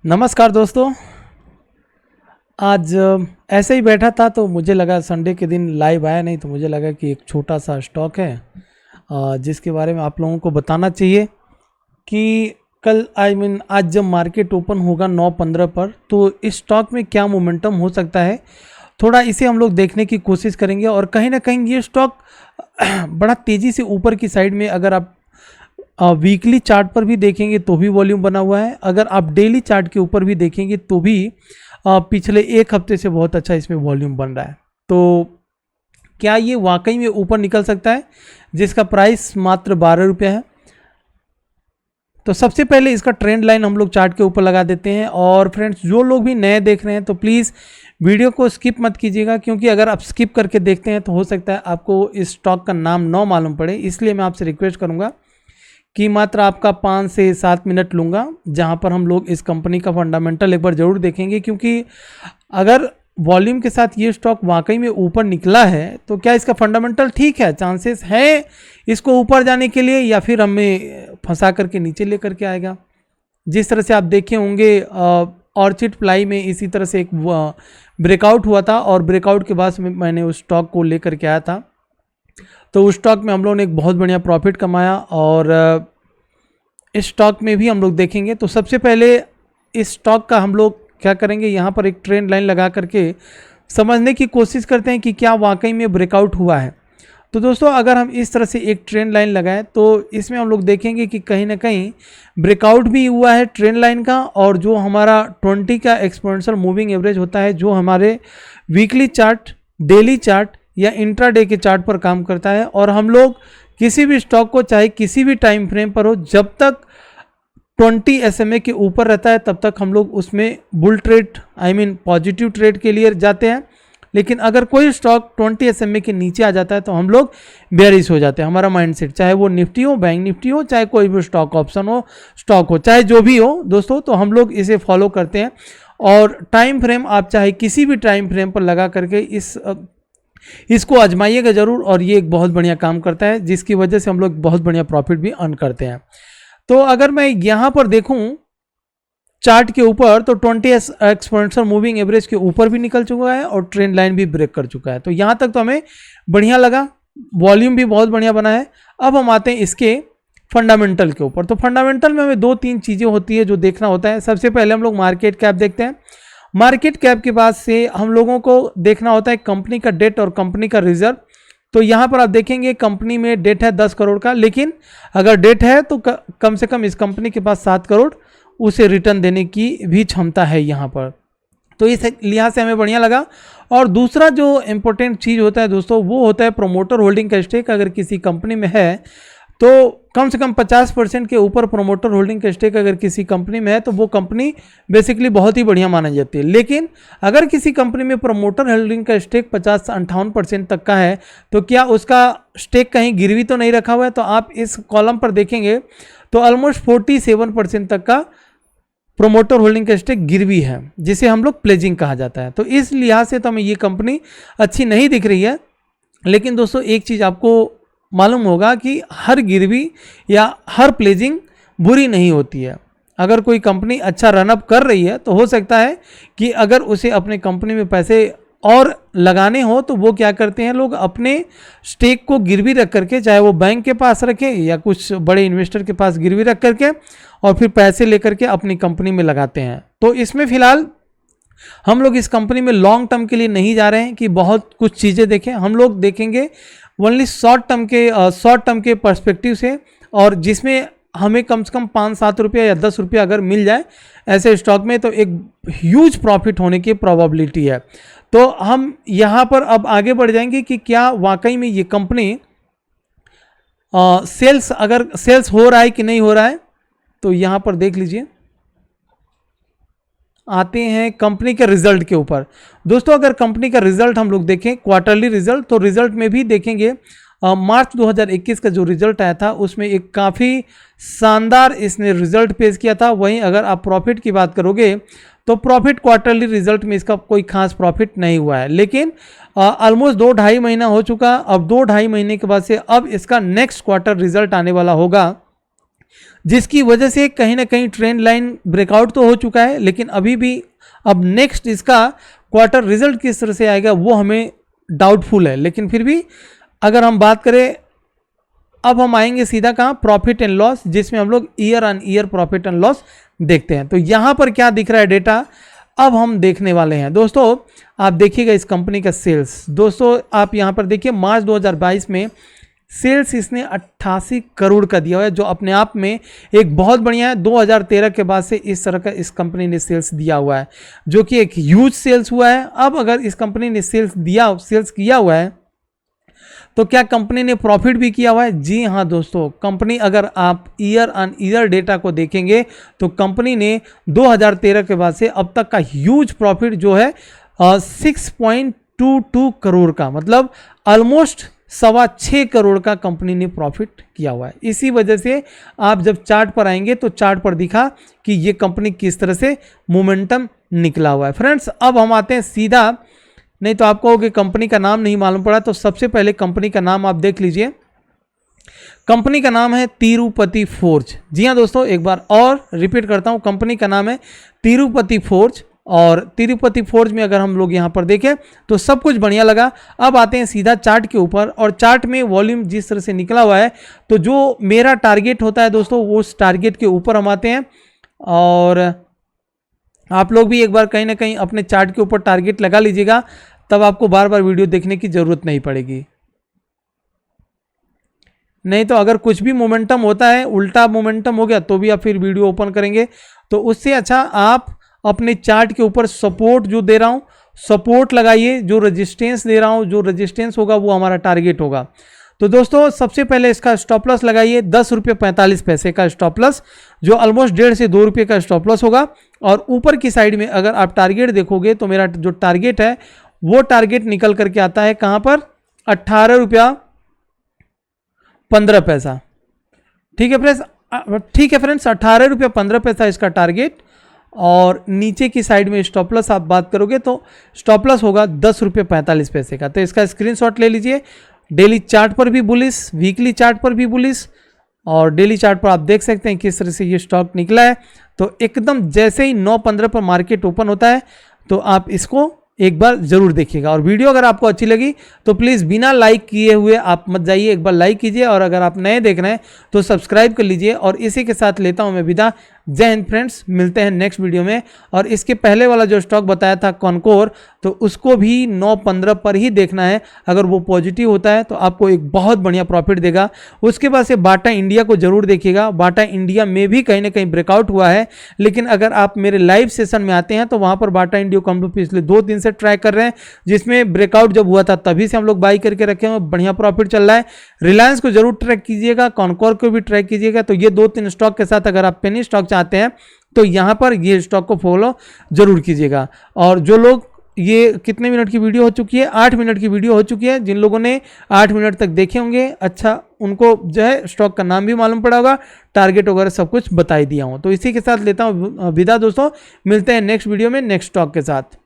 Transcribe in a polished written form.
नमस्कार दोस्तों। आज ऐसे ही बैठा था तो मुझे लगा संडे के दिन लाइव आया नहीं, तो मुझे लगा कि एक छोटा सा स्टॉक है जिसके बारे में आप लोगों को बताना चाहिए कि कल आज जब मार्केट ओपन होगा 9:15 पर, तो इस स्टॉक में क्या मोमेंटम हो सकता है, थोड़ा इसे हम लोग देखने की कोशिश करेंगे। और कहीं ना कहीं ये स्टॉक बड़ा तेज़ी से ऊपर की साइड में, अगर आप वीकली चार्ट पर भी देखेंगे तो भी वॉल्यूम बना हुआ है, अगर आप डेली चार्ट के ऊपर भी देखेंगे तो भी पिछले एक हफ्ते से बहुत अच्छा इसमें वॉल्यूम बन रहा है। तो क्या ये वाकई में ऊपर निकल सकता है, जिसका प्राइस मात्र 12 रुपये है। तो सबसे पहले इसका ट्रेंड लाइन हम लोग चार्ट के ऊपर लगा देते हैं। और फ्रेंड्स, जो लोग भी नए देख रहे हैं तो प्लीज़ वीडियो को स्किप मत कीजिएगा, क्योंकि अगर आप स्किप करके देखते हैं तो हो सकता है आपको इस स्टॉक का नाम ना मालूम पड़े। इसलिए मैं आपसे रिक्वेस्ट करूंगा कि मात्र आपका 5 से 7 मिनट लूँगा, जहां पर हम लोग इस कंपनी का फंडामेंटल एक बार ज़रूर देखेंगे। क्योंकि अगर वॉल्यूम के साथ ये स्टॉक वाकई में ऊपर निकला है तो क्या इसका फंडामेंटल ठीक है, चांसेस है इसको ऊपर जाने के लिए, या फिर हमें फंसा करके नीचे लेकर के आएगा। जिस तरह से आप देखे होंगे ऑर्चिड प्लाई में इसी तरह से एक ब्रेकआउट हुआ था, और ब्रेकआउट के बाद मैंने उस स्टॉक को लेकर के आया था। तो उस स्टॉक में हम लोगों ने एक बहुत बढ़िया प्रॉफिट कमाया, और इस स्टॉक में भी हम लोग देखेंगे। तो सबसे पहले इस स्टॉक का हम लोग क्या करेंगे, यहाँ पर एक ट्रेंड लाइन लगा करके समझने की कोशिश करते हैं कि क्या वाकई में ब्रेकआउट हुआ है। तो दोस्तों, अगर हम इस तरह से एक ट्रेंड लाइन लगाएं तो इसमें हम लोग देखेंगे कि कहीं ना कहीं ब्रेकआउट भी हुआ है ट्रेंड लाइन का, और जो हमारा 20 का एक्सपोनेंशियल मूविंग एवरेज होता है, जो हमारे वीकली चार्ट, डेली चार्ट या इंट्राडे के चार्ट पर काम करता है। और हम लोग किसी भी स्टॉक को, चाहे किसी भी टाइम फ्रेम पर हो, जब तक 20 SMA के ऊपर रहता है तब तक हम लोग उसमें बुल ट्रेड पॉजिटिव ट्रेड के लिए जाते हैं। लेकिन अगर कोई स्टॉक 20 SMA के नीचे आ जाता है तो हम लोग बेयरिश हो जाते हैं। हमारा माइंडसेट, चाहे वो निफ्टी हो, बैंक निफ्टी हो, चाहे कोई भी स्टॉक ऑप्शन हो, स्टॉक हो, चाहे जो भी हो दोस्तों, तो हम लोग इसे फॉलो करते हैं। और टाइम फ्रेम आप चाहे किसी भी टाइम फ्रेम पर लगा करके इसको आजमाइएगा जरूर, और ये एक बहुत बढ़िया काम करता है, जिसकी वजह से हम लोग बहुत बढ़िया प्रॉफिट भी अर्न करते हैं। तो अगर मैं यहाँ पर देखूं चार्ट के ऊपर, तो 20 एक्सपोनेंशियल मूविंग एवरेज के ऊपर भी निकल चुका है और ट्रेंड लाइन भी ब्रेक कर चुका है। तो यहाँ तक तो हमें बढ़िया लगा, वॉल्यूम भी बहुत बढ़िया बना है। अब हम आते हैं इसके फंडामेंटल के ऊपर। तो फंडामेंटल में हमें 2-3 चीज़ें होती है जो देखना होता है। सबसे पहले हम लोग मार्केट कैप देखते हैं। मार्केट कैप के बाद से हम लोगों को देखना होता है कंपनी का डेट और कंपनी का रिजर्व। तो यहाँ पर आप देखेंगे कंपनी में डेट है 10 करोड़ का, लेकिन अगर डेट है तो कम से कम इस कंपनी के पास 7 करोड़ उसे रिटर्न देने की भी क्षमता है यहाँ पर। तो इस लिहाज से हमें बढ़िया लगा। और दूसरा जो इम्पोर्टेंट चीज़ होता है दोस्तों, वो होता है प्रोमोटर होल्डिंग का स्टेक। अगर किसी कंपनी में है तो कम से कम 50% के ऊपर प्रोमोटर होल्डिंग का स्टेक अगर किसी कंपनी में है तो वो कंपनी बेसिकली बहुत ही बढ़िया मानी जाती है। लेकिन अगर किसी कंपनी में प्रोमोटर होल्डिंग का स्टेक 50 से 58% तक का है, तो क्या उसका स्टेक कहीं गिरवी तो नहीं रखा हुआ है। तो आप इस कॉलम पर देखेंगे तो ऑलमोस्ट 47% तक का प्रोमोटर होल्डिंग का स्टेक गिरवी है, जिसे हम लोग प्लेजिंग कहा जाता है। तो इस लिहाज से तो हमें ये कंपनी अच्छी नहीं दिख रही है। लेकिन दोस्तों, एक चीज़ आपको मालूम होगा कि हर गिरवी या हर प्लेजिंग बुरी नहीं होती है। अगर कोई कंपनी अच्छा रनअप कर रही है तो हो सकता है कि अगर उसे अपने कंपनी में पैसे और लगाने हो तो वो क्या करते हैं, लोग अपने स्टेक को गिरवी रख करके, चाहे वो बैंक के पास रखें या कुछ बड़े इन्वेस्टर के पास गिरवी रख करके, और फिर पैसे लेकर के अपनी कंपनी में लगाते हैं। तो इसमें फिलहाल हम लोग इस कंपनी में लॉन्ग टर्म के लिए नहीं जा रहे हैं कि बहुत कुछ चीज़ें देखें। हम लोग देखेंगे ओनली शॉर्ट टर्म के पर्सपेक्टिव से, और जिसमें हमें कम से कम 5-7 रुपये या 10 रुपये अगर मिल जाए ऐसे स्टॉक में तो एक ह्यूज प्रॉफिट होने की प्रोबेबिलिटी है। तो हम यहाँ पर अब आगे बढ़ जाएंगे कि क्या वाकई में ये कंपनी सेल्स हो रहा है कि नहीं हो रहा है। तो यहाँ पर देख लीजिए, आते हैं कंपनी के रिजल्ट के ऊपर। दोस्तों, अगर कंपनी का रिजल्ट हम लोग देखें, क्वार्टरली रिजल्ट, तो रिजल्ट में भी देखेंगे मार्च 2021 का जो रिजल्ट आया था उसमें एक काफ़ी शानदार इसने रिजल्ट पेश किया था। वहीं अगर आप प्रॉफिट की बात करोगे तो प्रॉफिट क्वार्टरली रिजल्ट में इसका कोई खास प्रॉफिट नहीं हुआ है। लेकिन ऑलमोस्ट 2-2.5 महीना हो चुका। अब 2-2.5 महीने के बाद से अब इसका नेक्स्ट क्वार्टर रिजल्ट आने वाला होगा जिसकी वजह से कहीं ना कहीं ट्रेंड लाइन ब्रेकआउट तो हो चुका है, लेकिन अभी भी अब नेक्स्ट इसका क्वार्टर रिजल्ट किस तरह से आएगा वो हमें डाउटफुल है। लेकिन फिर भी अगर हम बात करें, अब हम आएंगे सीधा कहाँ, प्रॉफिट एंड लॉस, जिसमें हम लोग year on year profit and loss देखते हैं। तो यहाँ पर क्या दिख रहा है डेटा, अब हम देखने वाले हैं दोस्तों। आप देखिएगा इस कंपनी का सेल्स, दोस्तों आप यहाँ पर देखिए मार्च 2022 में सेल्स इसने 88 करोड़ का दिया हुआ है, जो अपने आप में एक बहुत बढ़िया है। 2013 के बाद से इस तरह का इस कंपनी ने सेल्स दिया हुआ है, जो कि एक ह्यूज सेल्स हुआ है। अब अगर इस कंपनी ने सेल्स किया हुआ है तो क्या कंपनी ने प्रॉफिट भी किया हुआ है? जी हाँ दोस्तों, कंपनी अगर आप ईयर ऑन ईयर डेटा को देखेंगे तो कंपनी ने 2013 के बाद से अब तक का ह्यूज प्रॉफिट जो है 6.22 करोड़ का, मतलब ऑलमोस्ट 6.25 करोड़ का कंपनी ने प्रॉफिट किया हुआ है। इसी वजह से आप जब चार्ट पर आएंगे तो चार्ट पर दिखा कि ये कंपनी किस तरह से मोमेंटम निकला हुआ है। फ्रेंड्स अब हम आते हैं सीधा, नहीं तो आप कहोगे कंपनी का नाम नहीं मालूम पड़ा, तो सबसे पहले कंपनी का नाम आप देख लीजिए। कंपनी का नाम है तिरुपति फोर्ज। जी हाँ दोस्तों, एक बार और रिपीट करता हूं, कंपनी का नाम है तिरुपति फोर्ज। और तिरुपति फोर्ज में अगर हम लोग यहाँ पर देखें तो सब कुछ बढ़िया लगा। अब आते हैं सीधा चार्ट के ऊपर, और चार्ट में वॉल्यूम जिस तरह से निकला हुआ है, तो जो मेरा टारगेट होता है दोस्तों, वो उस टारगेट के ऊपर हम आते हैं। और आप लोग भी एक बार कहीं ना कहीं अपने चार्ट के ऊपर टारगेट लगा लीजिएगा, तब आपको बार बार वीडियो देखने की जरूरत नहीं पड़ेगी। नहीं तो अगर कुछ भी मोमेंटम होता है, उल्टा मोमेंटम हो गया, तो भी आप फिर वीडियो ओपन करेंगे। तो उससे अच्छा आप अपने चार्ट के ऊपर सपोर्ट जो दे रहा हूं, सपोर्ट लगाइए, जो रेजिस्टेंस दे रहा हूं, जो रेजिस्टेंस होगा वो हमारा टारगेट होगा। तो दोस्तों सबसे पहले इसका स्टॉप लॉस लगाइए, 10 रुपये 45 पैसे का स्टॉप लॉस, जो ऑलमोस्ट 1.5 से 2 रुपये का स्टॉप लॉस होगा। और ऊपर की साइड में अगर आप टारगेट देखोगे तो मेरा जो टारगेट है वो टारगेट निकल करके आता है कहां पर, 18 रुपया 15 पैसा। ठीक है फ्रेंड्स, 18 रुपया 15 पैसा इसका टारगेट। और नीचे की साइड में स्टॉप लॉस आप बात करोगे तो स्टॉप लॉस होगा 10 रुपये 45 पैसे का। तो इसका स्क्रीनशॉट ले लीजिए। डेली चार्ट पर भी बुलिश, वीकली चार्ट पर भी बुलिश, और डेली चार्ट पर आप देख सकते हैं किस तरह से ये स्टॉक निकला है। तो एकदम जैसे ही 9:15 पर मार्केट ओपन होता है तो आप इसको एक बार जरूर देखिएगा। और वीडियो अगर आपको अच्छी लगी तो प्लीज़ बिना लाइक किए हुए आप मत जाइए, एक बार लाइक कीजिए। और अगर आप नए देख रहे हैं तो सब्सक्राइब कर लीजिए। और इसी के साथ लेता हूं मैं विदा। जय हिंद फ्रेंड्स, मिलते हैं नेक्स्ट वीडियो में। और इसके पहले वाला जो स्टॉक बताया था कॉनकोर, तो उसको भी 9:15 पर ही देखना है। अगर वो पॉजिटिव होता है तो आपको एक बहुत बढ़िया प्रॉफिट देगा। उसके बाद से बाटा इंडिया को जरूर देखिएगा। बाटा इंडिया में भी कहीं ना कहीं ब्रेकआउट हुआ है, लेकिन अगर आप मेरे लाइव सेशन में आते हैं तो वहां पर बाटा इंडिया को हम लोग पिछले 2-3 से ट्रैक कर रहे हैं, जिसमें ब्रेकआउट जब हुआ था तभी से हम लोग बाई करके रखे हैं, बढ़िया प्रॉफिट चल रहा है। रिलायंस को जरूर ट्रैक कीजिएगा, कॉनकोर को भी ट्रैक कीजिएगा। तो ये 2-3 स्टॉक के साथ अगर आप पेनी स्टॉक चाहते हैं तो यहां पर ये स्टॉक को फॉलो जरूर कीजिएगा। और जो लोग, ये कितने मिनट की वीडियो हो चुकी है, 8 मिनट की वीडियो हो चुकी है। जिन लोगों ने 8 मिनट तक देखे होंगे, अच्छा उनको जो है स्टॉक का नाम भी मालूम पड़ा होगा, टारगेट वगैरह सब कुछ बताई दिया हूं। तो इसी के साथ लेता हूं विदा दोस्तों, मिलते हैं नेक्स्ट वीडियो में नेक्स्ट स्टॉक के साथ।